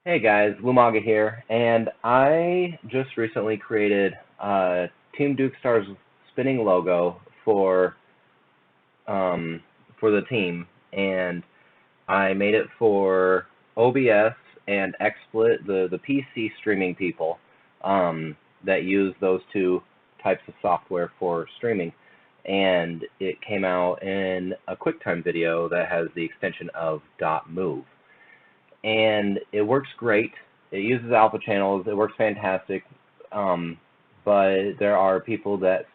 Hey guys, Lumaga here, and I just recently created Team Duke Star's spinning logo um, for the team, and I made it for OBS and XSplit, the PC streaming people that use those two types of software for streaming, and it came out in a QuickTime video that has the extension of .move. And it works great. It uses alpha channels. It works fantastic. But there are people that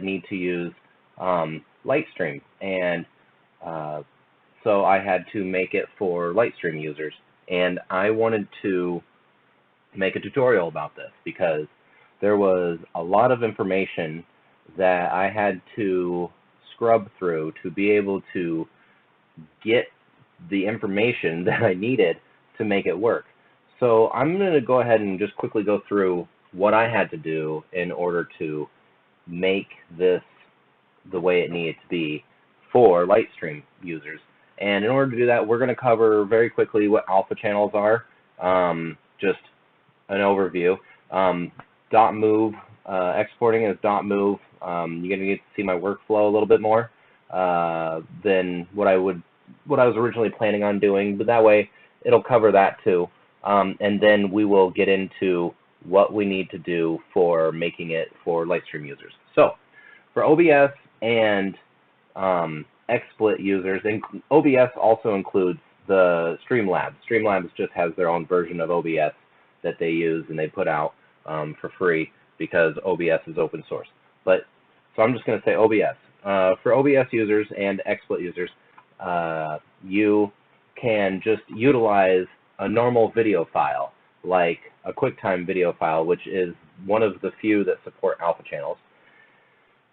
need to use Lightstream, and so I had to make it for Lightstream users. And I wanted to make a tutorial about this because there was a lot of information that I had to scrub through to be able to get the information that I needed to make it work. So I'm going to go ahead and just quickly go through what I had to do in order to make this the way it needed to be for Lightstream users. And in order to do that, we're going to cover very quickly what alpha channels are, just an overview. .move, exporting as .move, you're going to get to see my workflow a little bit more than what I was originally planning on doing, but that way it'll cover that too. And then we will get into what we need to do for making it for Lightstream users. So for OBS and XSplit users, and OBS also includes the Streamlabs. Streamlabs just has their own version of OBS that they use and they put out for free because OBS is open source. But so I'm just going to say OBS. For OBS users and XSplit users, you can just utilize a normal video file, like a QuickTime video file, which is one of the few that support alpha channels.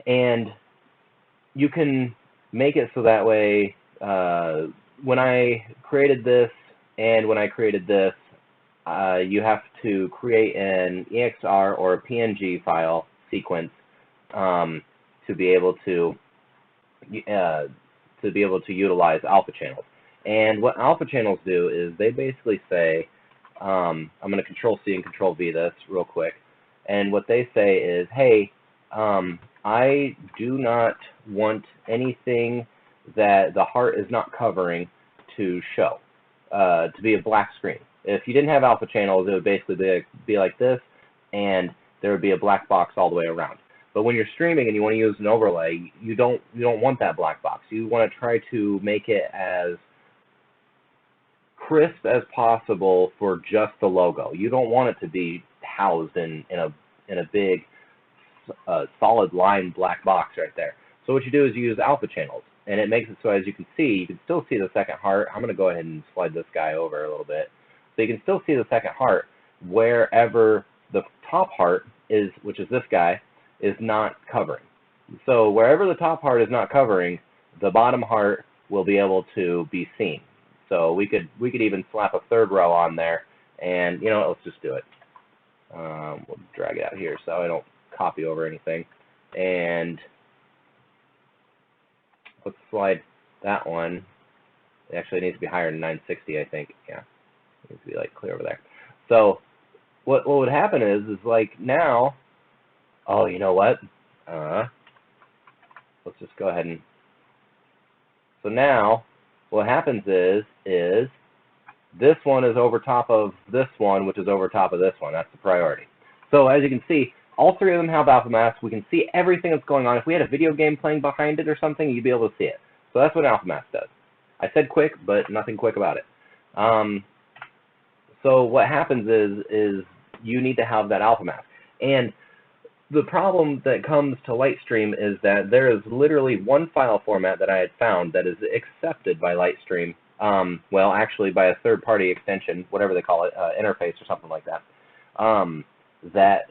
And you can make it so that way, when I created this and when I created this, you have to create an EXR or a PNG file sequence to be able to utilize alpha channels. And what alpha channels do is they basically say, I'm going to Control-C and Control-V this real quick, and what they say is, hey, I do not want anything that the heart is not covering to show, to be a black screen. If you didn't have alpha channels, it would basically be like this, and there would be a black box all the way around. But when you're streaming and you want to use an overlay, you don't want that black box. You want to try to make it as crisp as possible for just the logo. You don't want it to be housed in a big solid line black box right there. So what you do is you use alpha channels, and it makes it so as you can still see the second heart. I'm going to go ahead and slide this guy over a little bit. So you can still see the second heart wherever the top heart is, which is this guy, is not covering. So wherever the top heart is not covering, the bottom heart will be able to be seen. So we could even slap a third row on there, and let's just do it. We'll drag it out here so I don't copy over anything, and let's slide that one. It actually needs to be higher than 960, I think. Yeah, it needs to be like clear over there. So what would happen is like now. Oh, you know what? Let's just go ahead and. So now, what happens is this one is over top of this one, which is over top of this one. That's the priority. So as you can see, all three of them have alpha masks. We can see everything that's going on. If we had a video game playing behind it or something, you'd be able to see it. So that's what an alpha mask does. I said quick, but nothing quick about it. So what happens is you need to have that alpha mask. And the problem that comes to Lightstream is that there is literally one file format that I had found that is accepted by Lightstream, well, actually by a third-party extension, whatever they call it, interface or something like that, that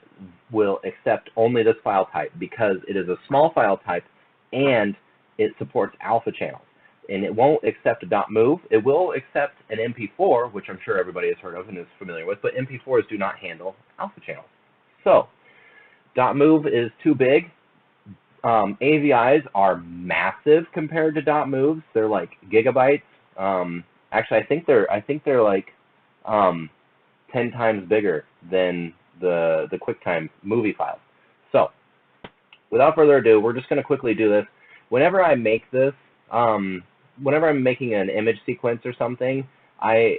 will accept only this file type because it is a small file type and it supports alpha channels. And it won't accept a .move. It will accept an MP4, which I'm sure everybody has heard of and is familiar with, but MP4s do not handle alpha channels. So .move is too big. AVIs are massive compared to .moves. They're like gigabytes. Actually, I think they're like 10 times bigger than the QuickTime movie files. So without further ado, we're just going to quickly do this. Whenever I make this, whenever I'm making an image sequence or something,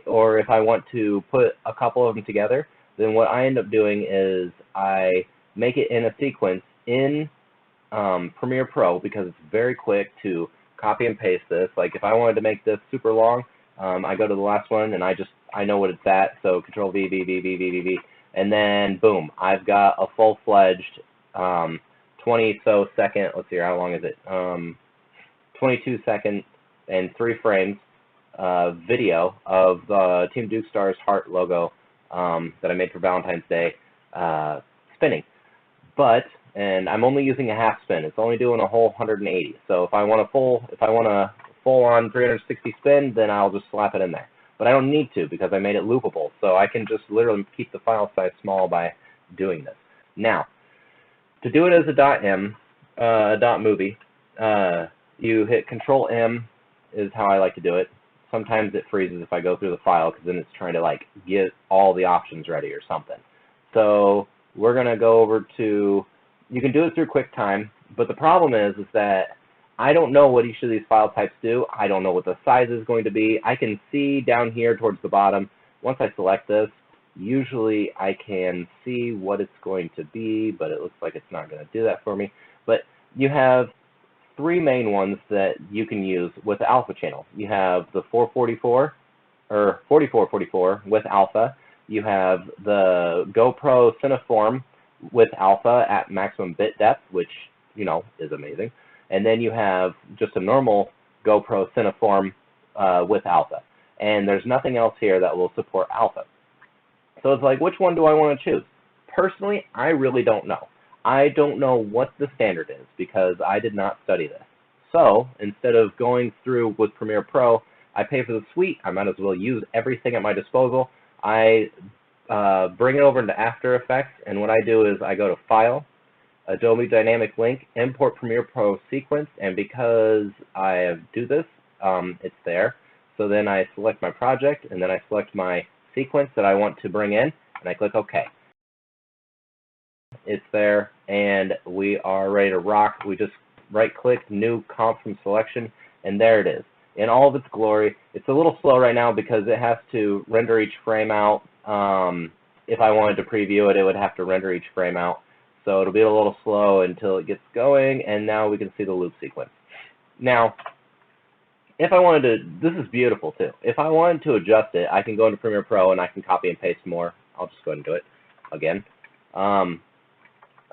or if I want to put a couple of them together, then what I end up doing is I make it in a sequence in Premiere Pro, because it's very quick to copy and paste this. Like if I wanted to make this super long, I go to the last one and I know what it's at, so Control V, V, V, V, V, V, V, and then boom, I've got a full-fledged 20-so second, let's see here, how long is it? 22 second and 3 frames video of the Team Duke Stars heart logo that I made for Valentine's Day spinning. And I'm only using a half spin. It's only doing a whole 180. So if I want a full-on 360 spin, then I'll just slap it in there. But I don't need to, because I made it loopable. So I can just literally keep the file size small by doing this. Now, to do it as a .m, .movie, you hit Control M is how I like to do it. Sometimes it freezes if I go through the file, because then it's trying to like get all the options ready or something. So we're going to go over to, you can do it through QuickTime, but the problem is that I don't know what each of these file types do. I don't know what the size is going to be. I can see down here towards the bottom, once I select this, usually I can see what it's going to be, but it looks like it's not going to do that for me. But you have 3 main ones that you can use with the alpha channel. You have the 444 or 4444 with alpha. You have the GoPro Cineform with alpha at maximum bit depth, which, you know, is amazing. And then you have just a normal GoPro Cineform with alpha. And there's nothing else here that will support alpha. So it's like, which one do I want to choose? Personally, I really don't know. I don't know what the standard is, because I did not study this. So instead of going through with Premiere Pro, I pay for the suite. I might as well use everything at my disposal. I bring it over into After Effects, and what I do is I go to File, Adobe Dynamic Link, Import Premiere Pro Sequence, and because I do this, it's there. So then I select my project, and then I select my sequence that I want to bring in, and I click OK. It's there, and we are ready to rock. We just right-click, New Comp from Selection, and there it is in all of its glory. It's a little slow right now because it has to render each frame out. If I wanted to preview it, it would have to render each frame out. So it'll be a little slow until it gets going, and now we can see the loop sequence. Now, if I wanted to, this is beautiful too. If I wanted to adjust it, I can go into Premiere Pro and I can copy and paste more. I'll just go ahead and do it again.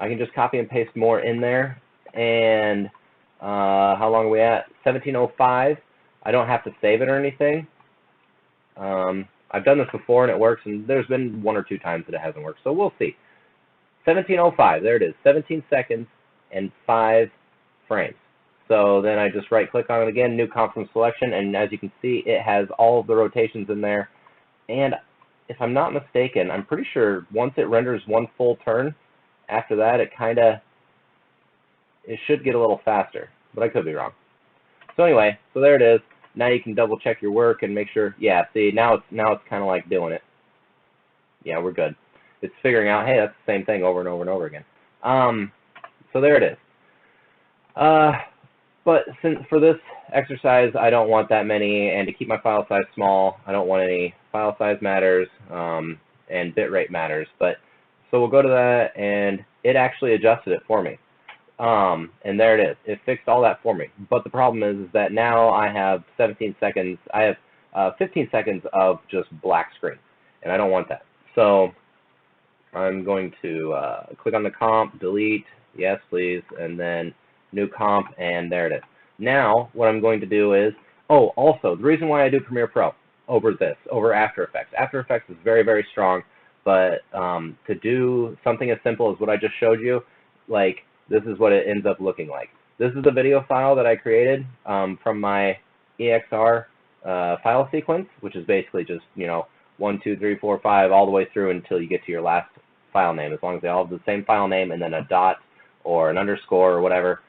I can just copy and paste more in there. And how long are we at? 17:05. I don't have to save it or anything. I've done this before and it works, and there's been 1 or 2 times that it hasn't worked. So we'll see. 17:05. There it is. 17 seconds and 5 frames. So then I just right-click on it again, New Comp from Selection, and as you can see, it has all of the rotations in there. And if I'm not mistaken, I'm pretty sure once it renders 1 full turn, after that it should get a little faster, but I could be wrong. So anyway, so there it is. Now you can double check your work and make sure, yeah, see, now it's kind of like doing it. Yeah, we're good. It's figuring out, hey, that's the same thing over and over and over again. So there it is. But since for this exercise, I don't want that many, and to keep my file size small, I don't want any file size matters, and bitrate matters. But so we'll go to that, and it actually adjusted it for me. And there it is. It fixed all that for me. But the problem is that now I have 17 seconds. I have 15 seconds of just black screen, and I don't want that. So I'm going to click on the comp, delete, yes please, and then New Comp, and there it is. Now what I'm going to do is, oh, also the reason why I do Premiere Pro over After Effects. After Effects is very, very strong, but to do something as simple as what I just showed you, like this is what it ends up looking like. This is the video file that I created from my EXR file sequence, which is basically just, you know, 1, 2, 3, 4, 5, all the way through until you get to your last file name. As long as they all have the same file name and then a dot or an underscore or whatever,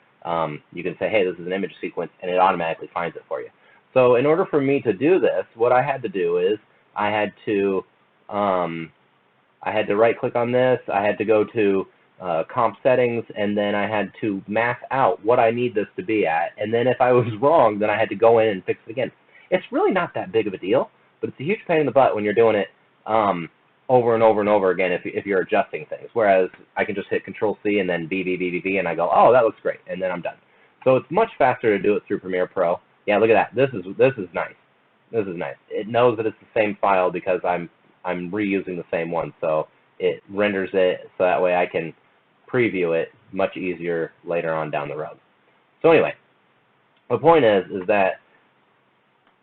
you can say, hey, this is an image sequence, and it automatically finds it for you. So in order for me to do this, what I had to do is I had to I had to right-click on this. I had to go to comp settings, and then I had to map out what I need this to be at. And then if I was wrong, then I had to go in and fix it again. It's really not that big of a deal, but it's a huge pain in the butt when you're doing it over and over and over again if you're adjusting things. Whereas I can just hit Control-C and then B, and I go, oh, that looks great, and then I'm done. So it's much faster to do it through Premiere Pro. Yeah, look at that. This is nice. This is nice. It knows that it's the same file because I'm reusing the same one, so it renders it so that way I can preview it much easier later on down the road. So anyway, the point is that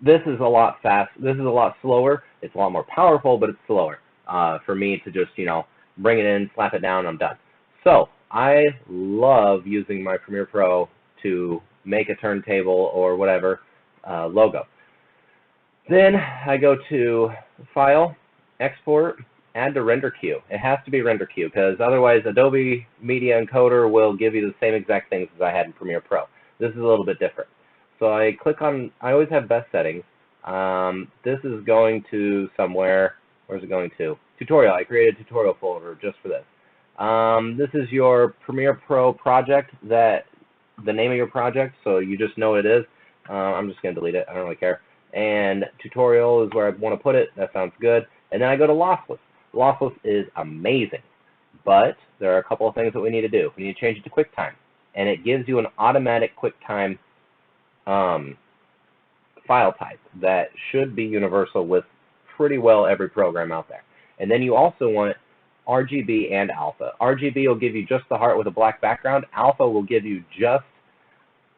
this is a lot slower. It's a lot more powerful, but it's slower for me to just, bring it in, slap it down, I'm done. So I love using my Premiere Pro to make a turntable or whatever logo. Then I go to File, Export, Add to Render Queue. It has to be Render Queue because otherwise Adobe Media Encoder will give you the same exact things as I had in Premiere Pro. This is a little bit different. So I click on, I always have best settings. This is going to somewhere, where's it going to? Tutorial. I created a tutorial folder just for this. This is your Premiere Pro project, the name of your project, so you just know what it is. I'm just going to delete it. I don't really care. And tutorial is where I want to put it. That sounds good. And then I go to lossless. Lossless is amazing, but there are a couple of things that we need to do. We need to change it to QuickTime, and it gives you an automatic QuickTime file type that should be universal with pretty well every program out there. And then you also want RGB and alpha. RGB will give you just the heart with a black background. Alpha will give you just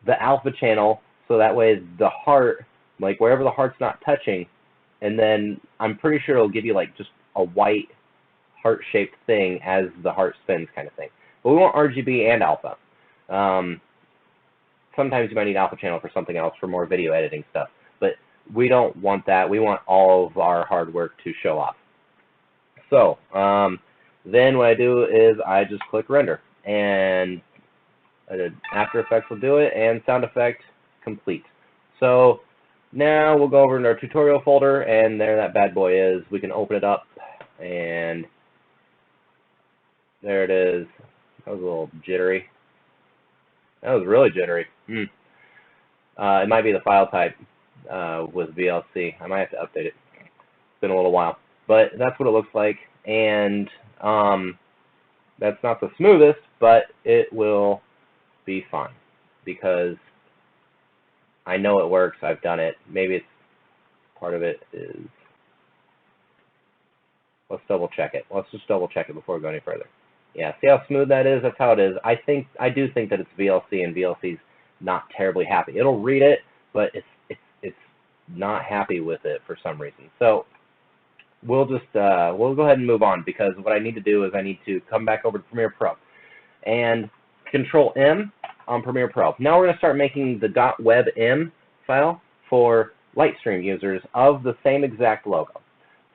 the alpha channel, so that way the heart, like wherever the heart's not touching, and then I'm pretty sure it'll give you like just a white heart-shaped thing as the heart spins kind of thing. But we want RGB and alpha. Sometimes you might need alpha channel for something else, for more video editing stuff. But we don't want that. We want all of our hard work to show off. So then what I do is I just click Render. And After Effects will do it, and sound effect complete. So now we'll go over in our tutorial folder, and there that bad boy is. We can open it up, and there it is. That was a little jittery. That was really jittery. It might be the file type with VLC. I might have to update it. It's been a little while. But that's what it looks like, and that's not the smoothest, but it will be fine because I know it works. I've done it. Maybe it's part of it is. Let's double check it. Let's just double check it before we go any further. Yeah, see how smooth that is? That's how it is. I do think that it's VLC, and VLC's not terribly happy. It'll read it, but it's not happy with it for some reason. So we'll just we'll go ahead and move on, because what I need to do is I need to come back over to Premiere Pro and Control-M on Premiere Pro. Now we're going to start making the .webm file for Lightstream users of the same exact logo.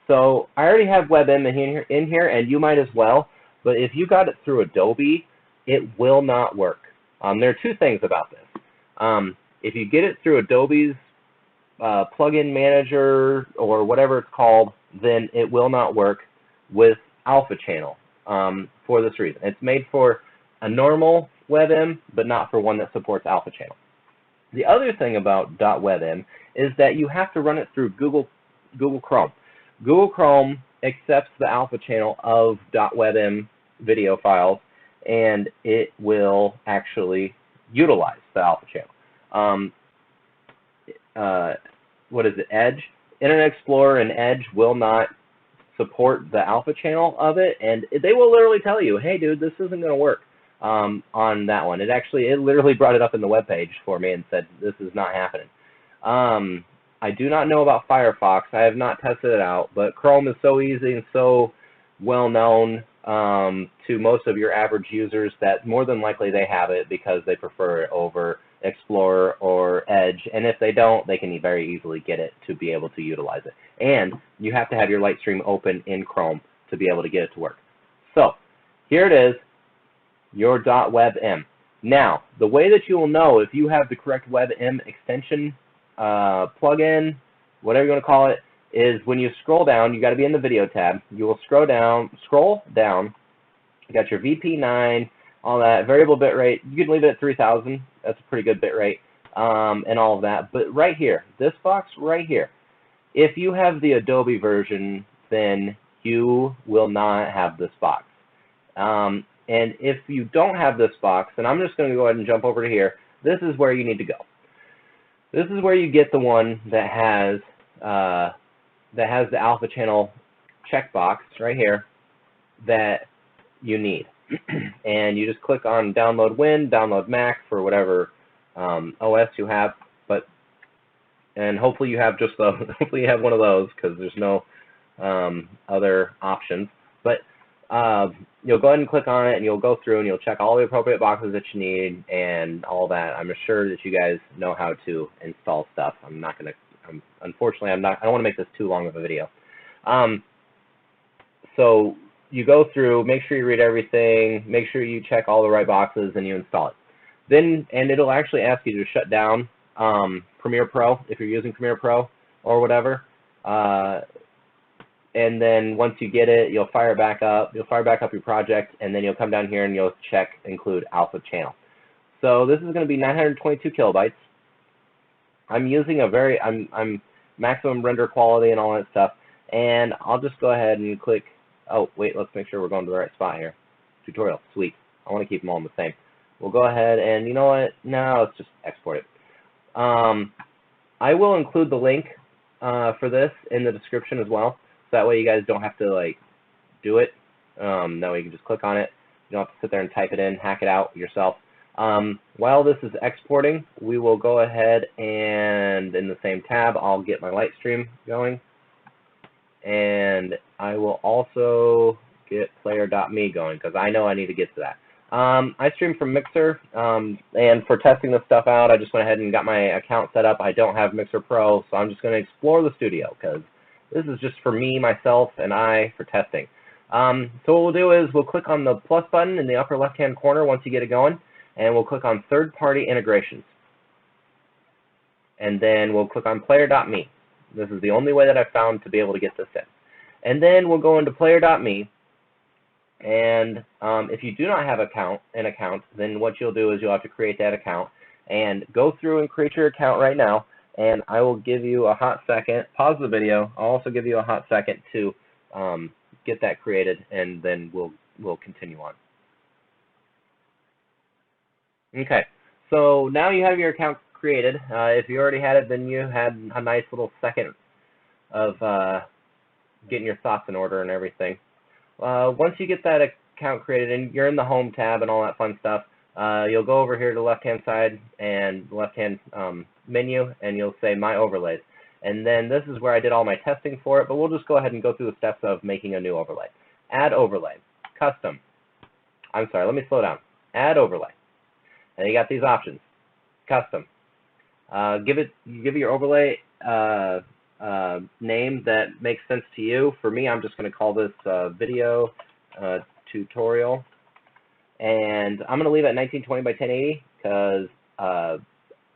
So I already have WebM in here, and you might as well. But if you got it through Adobe, it will not work. There are two things about this. If you get it through Adobe's plugin manager or whatever it's called, then it will not work with Alpha Channel for this reason. It's made for a normal WebM, but not for one that supports Alpha Channel. The other thing about .webm is that you have to run it through Google Chrome. Google Chrome accepts the alpha channel of .webm video files, and it will actually utilize the alpha channel. What is it, Edge? Internet Explorer and Edge will not support the alpha channel of it, and they will literally tell you, hey dude, this isn't going to work on that one. It literally brought it up in the web page for me and said this is not happening. I do not know about Firefox. I have not tested it out, but Chrome is so easy and so well known to most of your average users that more than likely they have it because they prefer it over Explorer or Edge, and if they don't, they can very easily get it to be able to utilize it. And you have to have your Lightstream open in Chrome to be able to get it to work. So here it is, your .webm. Now, the way that you will know if you have the correct WebM extension plugin, whatever you want to call it, is when you scroll down, you got to be in the video tab. You will scroll down. You got your VP9, all that, variable bitrate. You can leave it at 3000. That's a pretty good bitrate, and all of that. But right here, this box right here, if you have the Adobe version, then you will not have this box. And if you don't have this box, then I'm just going to go ahead and jump over to here. This is where you need to go. This is where you get the one that has the alpha channel checkbox right here that you need. And you just click on download Win, download Mac for whatever OS you have, and hopefully you have just hopefully you have one of those, because there's no other options. But you'll go ahead and click on it, and you'll go through and you'll check all the appropriate boxes that you need and all that. I'm sure that you guys know how to install stuff. Unfortunately, I don't want to make this too long of a video. So you go through, make sure you read everything, make sure you check all the right boxes, and you install it. And it'll actually ask you to shut down Premiere Pro if you're using Premiere Pro or whatever. And then once you get it, you'll fire back up. You'll fire back up your project, and then you'll come down here and you'll check include alpha channel. So this is going to be 922 kilobytes. I'm using I'm maximum render quality and all that stuff. And I'll just go ahead and click. Oh wait, let's make sure we're going to the right spot here. Tutorial, sweet. I want to keep them all the same. We'll go ahead and, you know what? No, let's just export it. I will include the link for this in the description as well. So that way you guys don't have to like do it. That way you can just click on it. You don't have to sit there and type it in, hack it out yourself. While this is exporting, we will go ahead and in the same tab, I'll get my light stream going. And I will also get player.me going, because I know I need to get to that. I stream from Mixer, and for testing this stuff out, I just went ahead and got my account set up. I don't have Mixer Pro, so I'm just going to explore the studio, because this is just for me, myself, and I for testing. So what we'll do is we'll click on the plus button in the upper left-hand corner once you get it going, and we'll click on third-party integrations. And then we'll click on player.me. This is the only way that I've found to be able to get this in. And then we'll go into player.me. And if you do not have an account, then what you'll do is you'll have to create that account and go through and create your account right now. And I will give you a hot second. Pause the video. I'll also give you a hot second to get that created, and then we'll continue on. Okay, so now you have your account created. If you already had it, then you had a nice little second of getting your thoughts in order and everything. Once you get that account created and you're in the Home tab and all that fun stuff, you'll go over here to the left-hand side and the left-hand menu, and you'll say My Overlays. And then this is where I did all my testing for it, but we'll just go ahead and go through the steps of making a new overlay. Add overlay, custom. I'm sorry, let me slow down. Add overlay. And you got these options. Custom. Give your overlay name that makes sense to you. For me, I'm just going to call this video tutorial, and I'm going to leave it at 1920 by 1080 because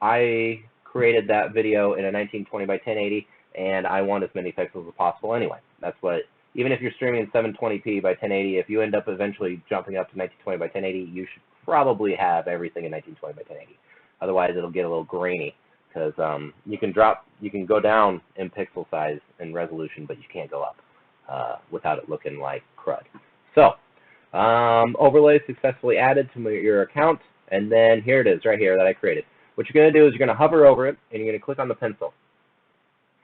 I created that video in a 1920 by 1080, and I want as many pixels as possible anyway. That's what, even if you're streaming in 720p by 1080, if you end up eventually jumping up to 1920 by 1080, you should probably have everything in 1920 by 1080. Otherwise, it'll get a little grainy. Because you can go down in pixel size and resolution, but you can't go up without it looking like crud. So, overlay successfully added to your account, and then here it is, right here that I created. What you're going to do is you're going to hover over it, and you're going to click on the pencil.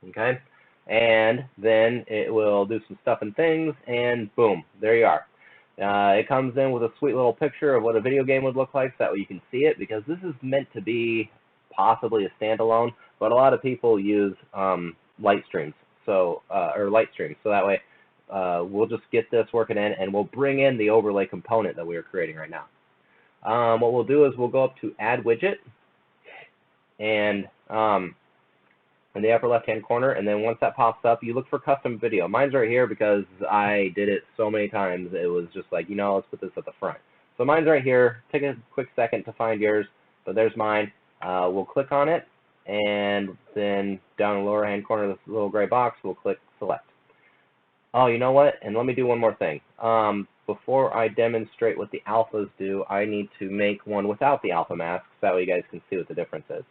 Okay, and then it will do some stuff and things, and boom, there you are. It comes in with a sweet little picture of what a video game would look like, so that way you can see it, because this is meant to be possibly a standalone, but a lot of people use light streams, or light streams. So that way, we'll just get this working in, and we'll bring in the overlay component that we are creating right now. What we'll do is we'll go up to Add Widget, and in the upper left-hand corner, and then once that pops up, you look for Custom Video. Mine's right here because I did it so many times. It was just like, you know, let's put this at the front. So mine's right here. Take a quick second to find yours, but there's mine. We'll click on it, and then down in the lower hand corner of this little gray box, we'll click select. Oh, you know what? And let me do one more thing. Before I demonstrate what the alphas do, I need to make one without the alpha mask, so that way you guys can see what the difference is.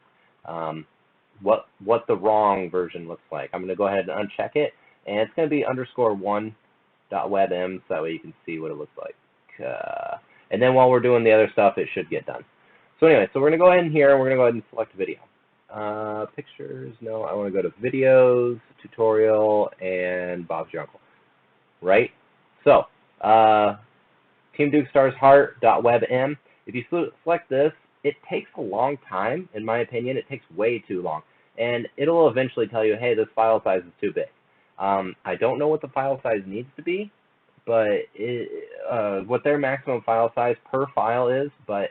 What the wrong version looks like. I'm going to go ahead and uncheck it, and it's going to be _1.webm, so that way you can see what it looks like. And then while we're doing the other stuff, it should get done. So anyway, so we're going to go ahead in here, and we're going to go ahead and select video. Pictures, no, I want to go to videos, tutorial, and Bob's Your Uncle. Right? So, Team Duke Stars Heart.webm. If you select this, it takes a long time, in my opinion. It takes way too long. And it'll eventually tell you, hey, this file size is too big. I don't know what the file size needs to be, but what their maximum file size per file is, but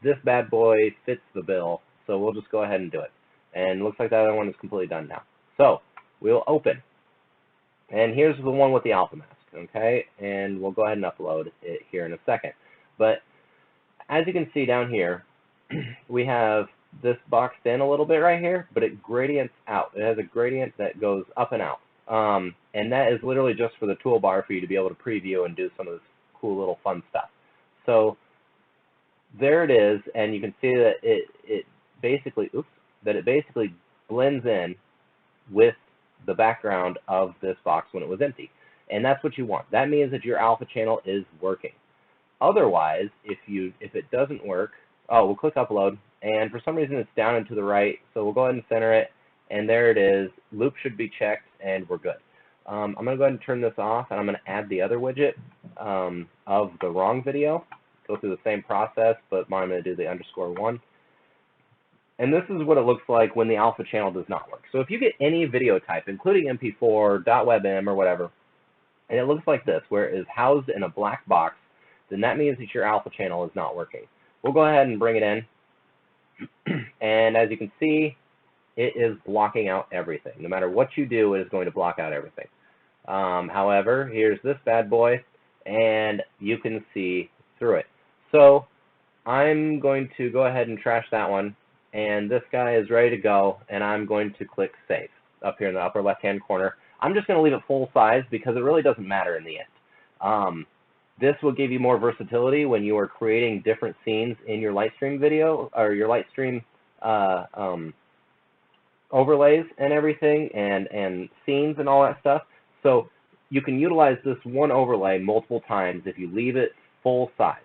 this bad boy fits the bill, so we'll just go ahead and do it. And it looks like the other one is completely done now. So we'll open. And here's the one with the alpha mask, okay? And we'll go ahead and upload it here in a second. But as you can see down here, we have this boxed in a little bit right here, but it gradients out. It has a gradient that goes up and out. And that is literally just for the toolbar for you to be able to preview and do some of this cool little fun stuff. So there it is, and you can see that it basically blends in with the background of this box when it was empty. And that's what you want. That means that your alpha channel is working. Otherwise, if it doesn't work, we'll click upload, and for some reason it's down and to the right, so we'll go ahead and center it, and there it is. Loop should be checked, and we're good. I'm going to go ahead and turn this off, and I'm going to add the other widget of the wrong video. Go through the same process, but I'm going to do the _1. And this is what it looks like when the alpha channel does not work. So if you get any video type, including MP4, .webm, or whatever, and it looks like this, where it is housed in a black box, then that means that your alpha channel is not working. We'll go ahead and bring it in. And as you can see, it is blocking out everything. No matter what you do, it is going to block out everything. However, here's this bad boy, and you can see through it. So I'm going to go ahead and trash that one, and this guy is ready to go, and I'm going to click Save up here in the upper left-hand corner. I'm just going to leave it full size because it really doesn't matter in the end. This will give you more versatility when you are creating different scenes in your Lightstream video, or your Lightstream overlays and everything, and scenes and all that stuff. So you can utilize this one overlay multiple times if you leave it full size.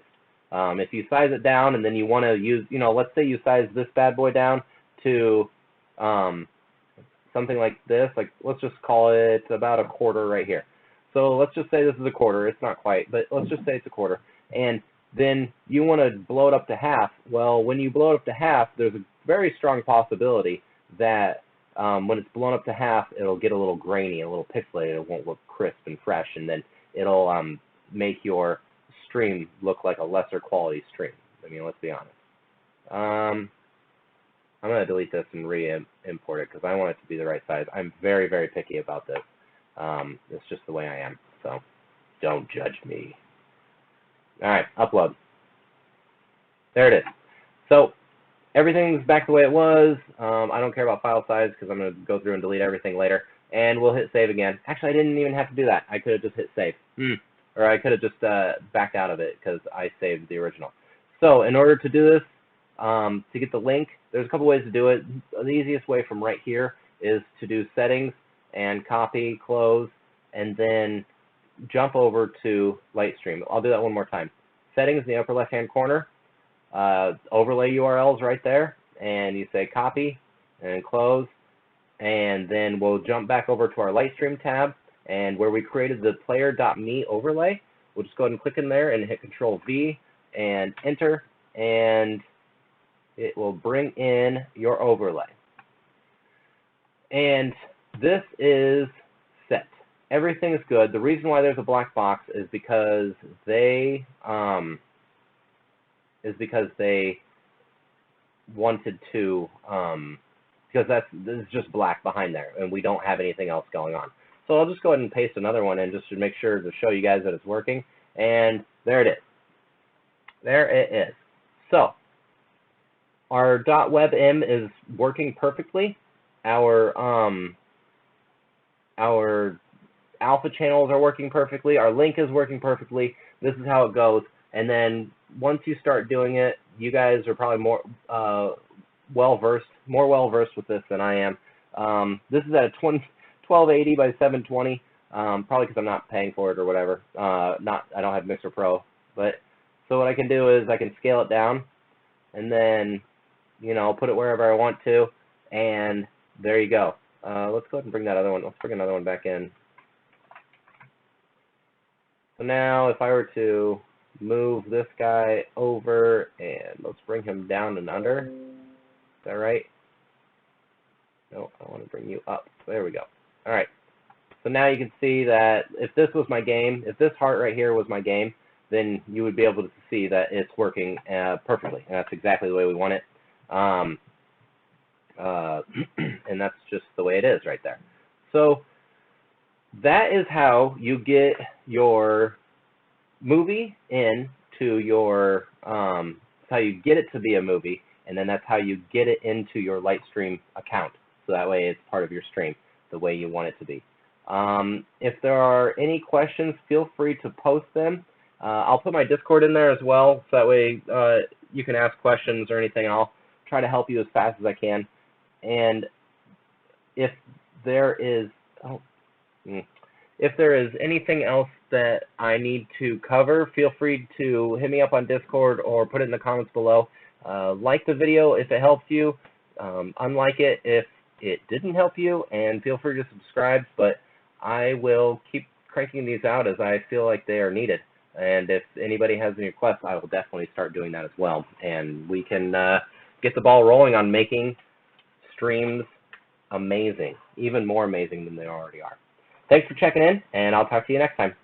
If you size it down and then you want to use, let's say you size this bad boy down to something like this, like let's just call it about 1/4 right here. So let's just say this is 1/4. It's not quite, but let's just say it's 1/4. And then you want to blow it up to half. Well, when you blow it up to half, there's a very strong possibility that when it's blown up to half, it'll get a little grainy, a little pixelated. It won't look crisp and fresh, and then it'll make your stream look like a lesser quality stream. I mean, let's be honest. I'm going to delete this and re-import it because I want it to be the right size. I'm very, very picky about this. It's just the way I am, so don't judge me. All right, upload. There it is. So everything's back the way it was. I don't care about file size because I'm going to go through and delete everything later. And we'll hit save again. Actually, I didn't even have to do that. I could have just hit save. Or I could have just backed out of it because I saved the original. So in order to do this, to get the link, there's a couple ways to do it. The easiest way from right here is to do settings and copy, close, and then jump over to Lightstream. I'll do that one more time. Settings in the upper left-hand corner, overlay URLs right there, and you say copy and close, and then we'll jump back over to our Lightstream tab, and where we created the player.me overlay, we'll just go ahead and click in there and hit Control-V and enter, and it will bring in your overlay. And this is set. Everything is good. The reason why there's a black box is because they wanted to because this is just black behind there, and we don't have anything else going on. So I'll just go ahead and paste another one in just to make sure to show you guys that it's working. And there it is. There it is. So our .webm is working perfectly. Our our alpha channels are working perfectly, our link is working perfectly. This is how it goes. And then once you start doing it, you guys are probably more well-versed with this than I am. This is at a 1280 by 720, probably because I'm not paying for it or whatever. I don't have Mixer Pro. But so what I can do is I can scale it down, and then, you know, put it wherever I want to, and there you go. Let's go ahead and bring that other one. Let's bring another one back in. So now if I were to move this guy over, and let's bring him down and under. Is that right? No, I want to bring you up. There we go. All right. So now you can see that if this was my game, if this heart right here was my game, then you would be able to see that it's working perfectly. And that's exactly the way we want it. And that's just the way it is right there. So that is how you get your movie into your, how you get it to be a movie, and then that's how you get it into your Lightstream account. So that way it's part of your stream the way you want it to be. If there are any questions, feel free to post them. I'll put my Discord in there as well, so that way you can ask questions or anything, and I'll try to help you as fast as I can. And if there is anything else that I need to cover, feel free to hit me up on Discord or put it in the comments below. Like the video if it helps you, unlike it if it didn't help you, and feel free to subscribe. But I will keep cranking these out as I feel like they are needed. And if anybody has any requests, I will definitely start doing that as well. And we can get the ball rolling on making streams amazing, even more amazing than they already are. Thanks for checking in, and I'll talk to you next time.